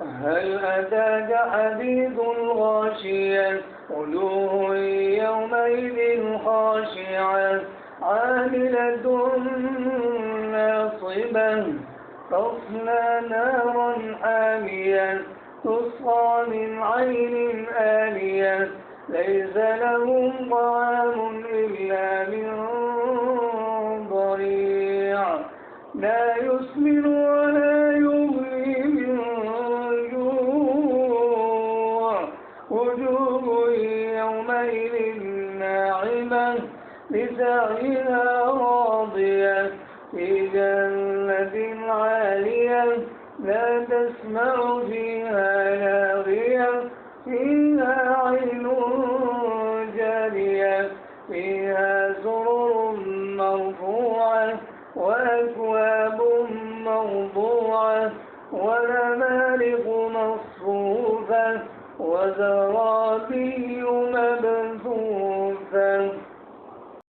هل أتاك حديث الغاشية وجوه يومئذ خاشعة عاملة ناصبة تصلى نارا حامية تسقى من عين آنية ليس لهم طعام إلا من ضريع لا يسمن ولا يغني من جوع وجوه يومئذ ناعمة لسعيها راضية في جنة عالية لا تسمع فيها لاغية فيها عين جارية فيها سرر مرفوعة وأكواب موضوعة ونمارق مصفوفة وزرابي مبثوثة